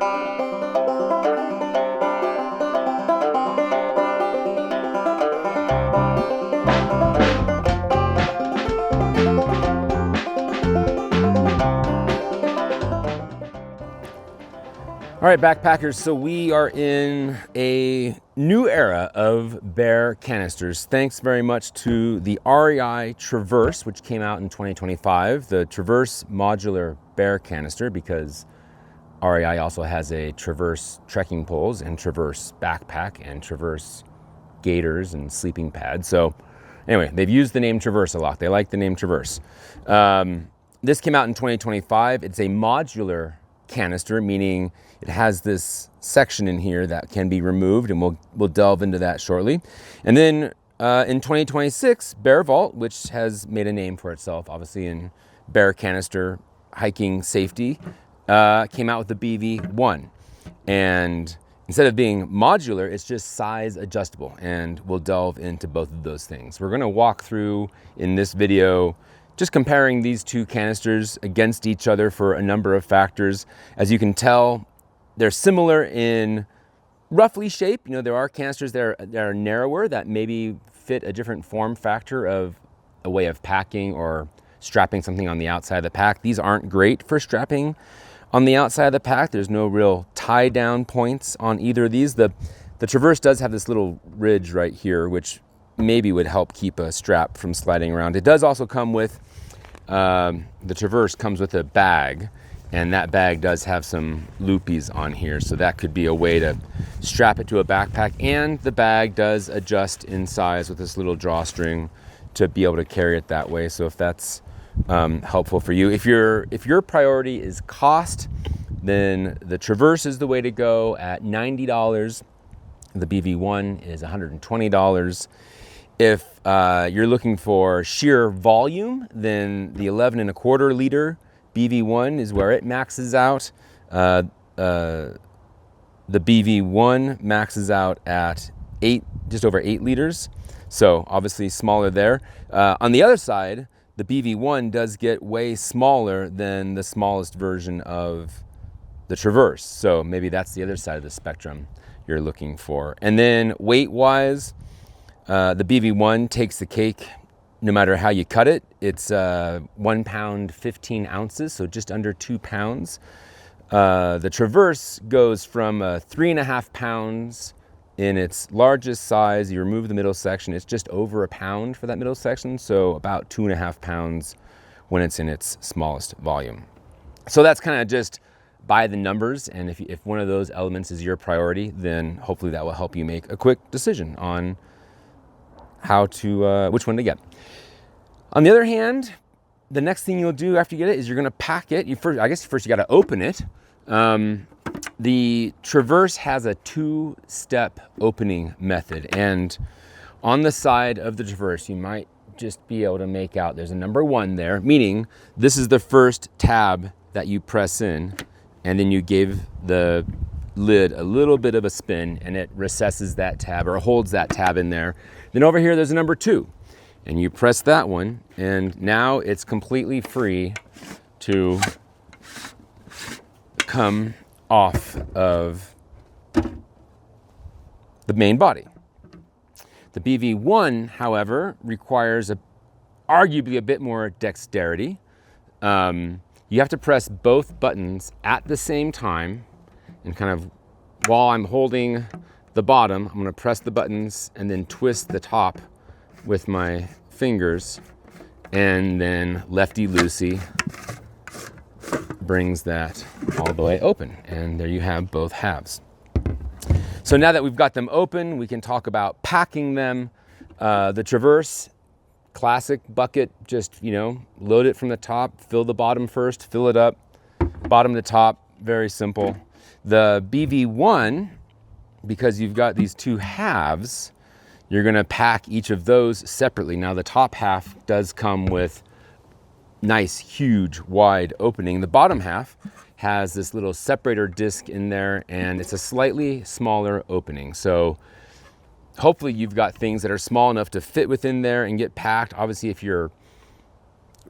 All right, backpackers, so we are in a new era of bear canisters. Thanks very much to the REI Traverse, which came out in 2025, the Traverse Modular Bear Canister, because REI also has a Traverse trekking poles and Traverse backpack and Traverse gaiters and sleeping pads. So anyway, they've used the name Traverse a lot. They like the name Traverse. This came out in 2025. It's a modular canister, meaning it has this section in here that can be removed, and we'll delve into that shortly. And then in 2026, Bear Vault, which has made a name for itself, obviously in bear canister hiking safety, came out with the BV1. And instead of being modular, it's just size adjustable, and we'll delve into both of those things. We're going to walk through in this video just comparing these two canisters against each other for a number of factors. As you can tell, they're similar in roughly shape. You know, there are canisters that are narrower that maybe fit a different form factor of a way of packing or strapping something on the outside of the pack. These aren't great for strapping on the outside of the pack. There's no real tie down points on either of these. The Traverse does have this little ridge right here, which maybe would help keep a strap from sliding around. It does also come with, the Traverse comes with a bag, and that bag does have some loopies on here, so that could be a way to strap it to a backpack. And the bag does adjust in size with this little drawstring to be able to carry it that way. So if that's helpful for you, if your priority is cost, then the Traverse is the way to go at $90. The BV1 is $120. If you're looking for sheer volume, then the 11.25 liter BV1 is where it maxes out. The BV1 maxes out at just over 8 liters. So obviously smaller there. On the other side, the BV1 does get way smaller than the smallest version of the Traverse. So maybe that's the other side of the spectrum you're looking for. And then weight-wise, the BV1 takes the cake no matter how you cut it. It's 1 pound 15 ounces, so just under 2 pounds. The Traverse goes from 3.5 pounds in its largest size. You remove the middle section, it's just over 1 pound for that middle section, so about 2.5 pounds when it's in its smallest volume. So that's kind of just by the numbers, and if one of those elements is your priority, then hopefully that will help you make a quick decision on how to which one to get. On the other hand, the next thing you'll do after you get it is you're going to pack it. I guess first you got to open it. The Traverse has a 2-step opening method, and on the side of the Traverse you might just be able to make out there's a number 1 there, meaning this is the first tab that you press in, and then you give the lid a little bit of a spin and it recesses that tab or holds that tab in there. Then over here there's a number 2, and you press that one, and now it's completely free to come off of the main body. The BV1, however, requires arguably a bit more dexterity. You have to press both buttons at the same time, and kind of while I'm holding the bottom, I'm going to press the buttons and then twist the top with my fingers, and then lefty-loosey brings that all the way open, and there you have both halves. So now that we've got them open, we can talk about packing them. The Traverse, classic bucket, just, load it from the top, fill the bottom first, fill it up, bottom to top, very simple. The BV1, because you've got these 2 halves, you're going to pack each of those separately. Now the top half does come with nice, huge, wide opening. The bottom half has this little separator disc in there, and it's a slightly smaller opening. So hopefully you've got things that are small enough to fit within there and get packed. Obviously, if you're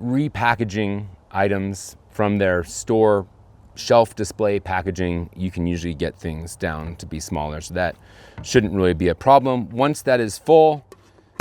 repackaging items from their store shelf display packaging, you can usually get things down to be smaller. So that shouldn't really be a problem. Once that is full,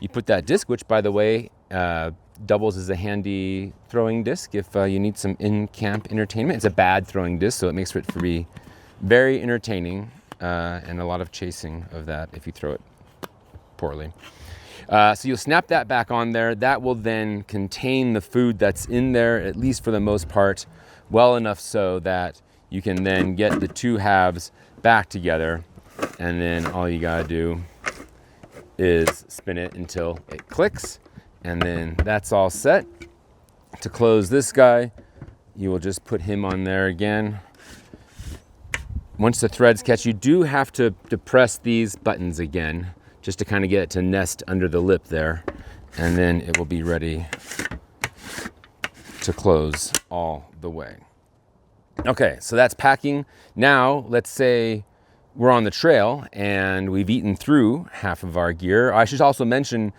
you put that disc, which by the way, doubles as a handy throwing disc if you need some in-camp entertainment. It's a bad throwing disc, so it makes it for be very entertaining and a lot of chasing of that if you throw it poorly. So you'll snap that back on there. That will then contain the food that's in there, at least for the most part, well enough so that you can then get the two halves back together, and then all you gotta do is spin it until it clicks, and then that's all set. To close this guy, you will just put him on there again. Once the threads catch, you do have to depress these buttons again, just to kind of get it to nest under the lip there, and then it will be ready to close all the way. Okay, so that's packing. Now, let's say we're on the trail and we've eaten through half of our gear. I should also mention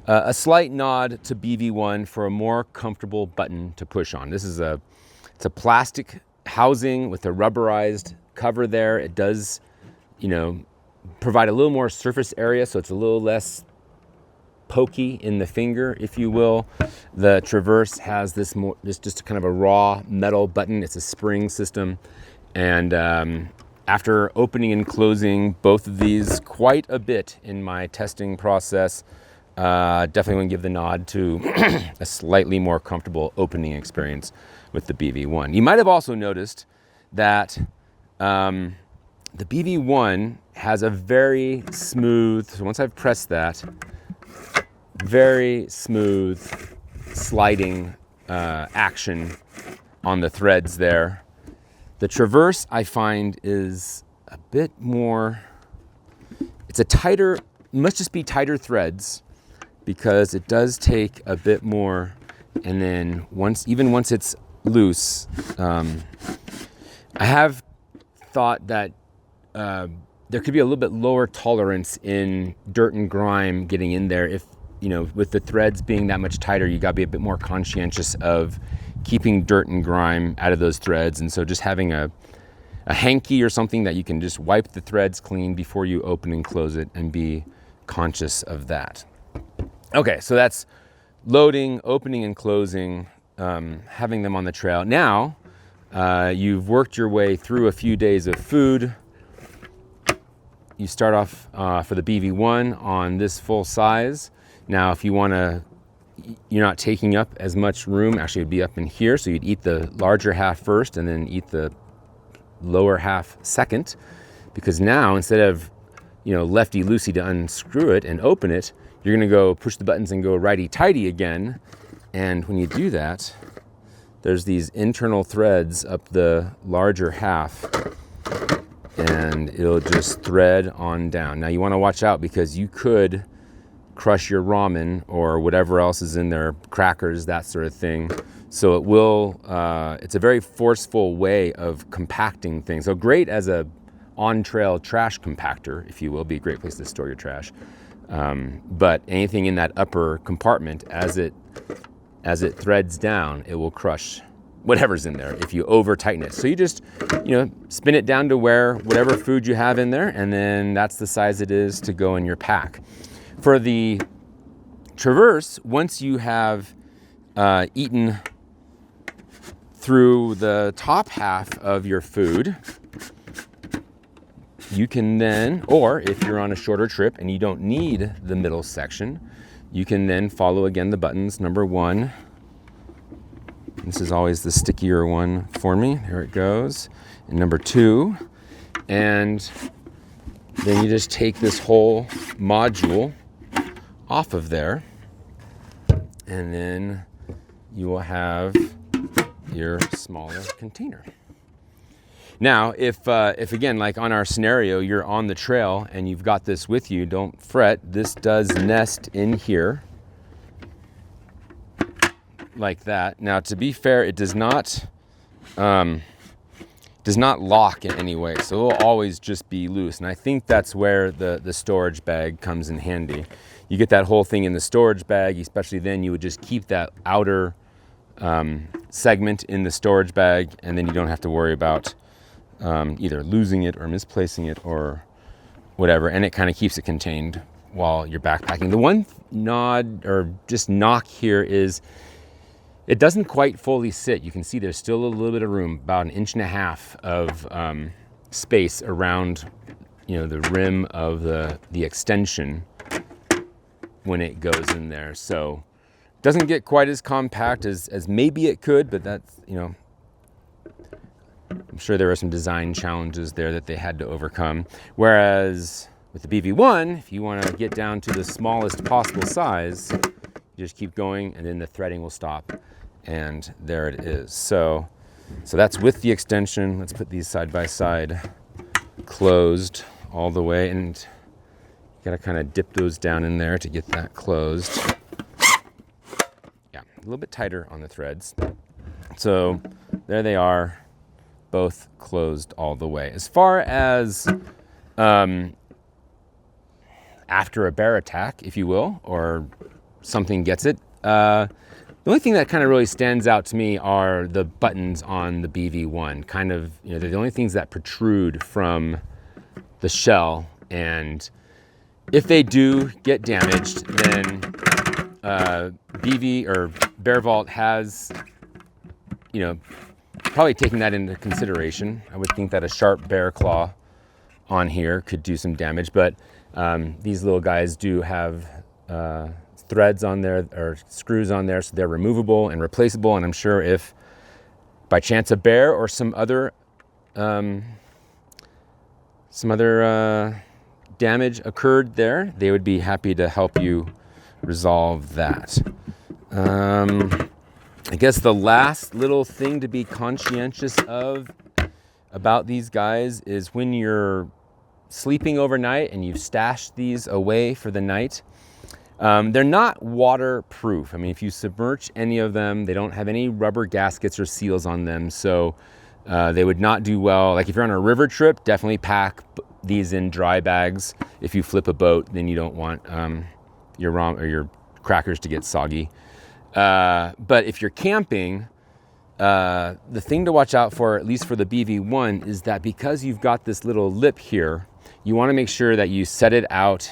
a slight nod to BV1 for a more comfortable button to push on. It's a plastic housing with a rubberized cover there. It does, provide a little more surface area, so it's a little less pokey in the finger, if you will. The Traverse has this just kind of a raw metal button. It's a spring system, and after opening and closing both of these quite a bit in my testing process, definitely want to give the nod to a slightly more comfortable opening experience with the BV1. You might have also noticed that the BV1 has a very smooth, so once I've pressed that, very smooth sliding action on the threads there. The Traverse, I find, is a bit more, it's a tighter, must just be tighter threads, because it does take a bit more, and then once it's loose, I have thought that there could be a little bit lower tolerance in dirt and grime getting in there. If, with the threads being that much tighter, you gotta be a bit more conscientious of keeping dirt and grime out of those threads. And so just having a hanky or something that you can just wipe the threads clean before you open and close it, and be conscious of that. Okay, so that's loading, opening and closing, having them on the trail. Now, you've worked your way through a few days of food. You start off for the BV1 on this full size. Now, if you you're not taking up as much room, actually it'd be up in here, so you'd eat the larger half first and then eat the lower half second, because now instead of lefty-loosey to unscrew it and open it, you're gonna go push the buttons and go righty-tighty again. And when you do that, there's these internal threads up the larger half, and it'll just thread on down. Now you wanna watch out, because you could crush your ramen or whatever else is in there, crackers, that sort of thing. So it will, it's a very forceful way of compacting things. So great as a on-trail trash compactor, if you will, be a great place to store your trash. But anything in that upper compartment, as it threads down, it will crush whatever's in there if you over tighten it. So you just, spin it down to whatever food you have in there, and then that's the size it is to go in your pack. For the Traverse, once you have eaten through the top half of your food, you can then, or if you're on a shorter trip and you don't need the middle section, you can then follow again the buttons. Number 1, this is always the stickier one for me. There it goes. And number 2, and then you just take this whole module off of there, and then you will have your smaller container. Now, if again, like on our scenario, you're on the trail and you've got this with you, don't fret. This does nest in here like that. Now, to be fair, it does not lock in any way, so it will always just be loose. And I think that's where the storage bag comes in handy. You get that whole thing in the storage bag, especially then you would just keep that outer segment in the storage bag, and then you don't have to worry about either losing it or misplacing it or whatever, and it kind of keeps it contained while you're backpacking. The one nod or just knock here is it doesn't quite fully sit. You can see there's still a little bit of room, about 1.5 inches of space around, the rim of the extension when it goes in there. So it doesn't get quite as compact as maybe it could, but that's, I'm sure there are some design challenges there that they had to overcome. Whereas with the BV1, if you want to get down to the smallest possible size, you just keep going and then the threading will stop, and there it is. So that's with the extension. Let's put these side by side, closed all the way, and you gotta kind of dip those down in there to get that closed. Yeah, a little bit tighter on the threads. So there they are, both closed all the way. As far as after a bear attack, if you will, or something gets it, the only thing that kind of really stands out to me are the buttons on the BV1. Kind of, they're the only things that protrude from the shell, and if they do get damaged, then BV or Bear Vault has, probably taking that into consideration. I would think that a sharp bear claw on here could do some damage, but these little guys do have threads on there or screws on there, so they're removable and replaceable. And I'm sure if by chance a bear or some other damage occurred there, they would be happy to help you resolve that. I guess the last little thing to be conscientious of about these guys is when you're sleeping overnight and you've stashed these away for the night, they're not waterproof. I mean, if you submerge any of them, they don't have any rubber gaskets or seals on them, so they would not do well. Like if you're on a river trip, definitely pack these in dry bags. If you flip a boat, then you don't want your crackers to get soggy. But if you're camping, the thing to watch out for, at least for the BV1, is that because you've got this little lip here, you want to make sure that you set it out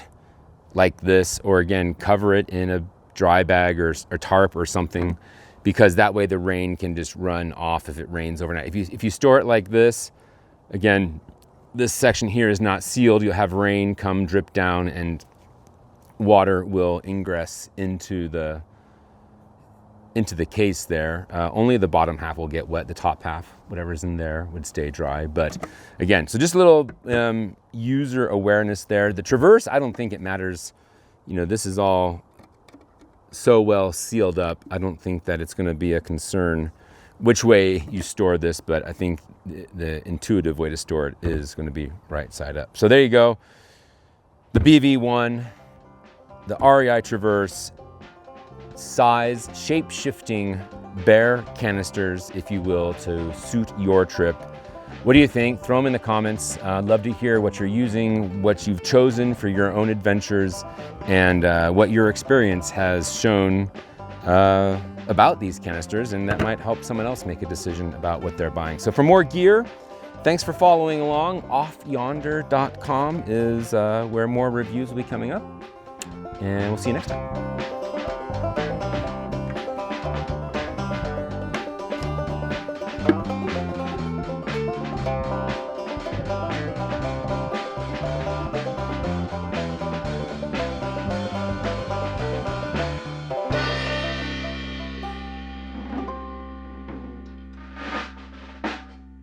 like this, or again, cover it in a dry bag or tarp or something, because that way the rain can just run off if it rains overnight. If you store it like this, again, this section here is not sealed. You'll have rain come drip down and water will ingress into the case there. Only the bottom half will get wet. The top half, whatever's in there, would stay dry. But again, so just a little user awareness there. The Traverse, I don't think it matters. This is all so well sealed up. I don't think that it's going to be a concern which way you store this, but I think the intuitive way to store it is going to be right side up. So there you go. The BV1, the REI Traverse, size, shape-shifting bear canisters, if you will, to suit your trip. What do you think? Throw them in the comments. I'd love to hear what you're using, what you've chosen for your own adventures, and what your experience has shown about these canisters, and that might help someone else make a decision about what they're buying. So for more gear, thanks for following along. Offyonder.com is where more reviews will be coming up, and we'll see you next time.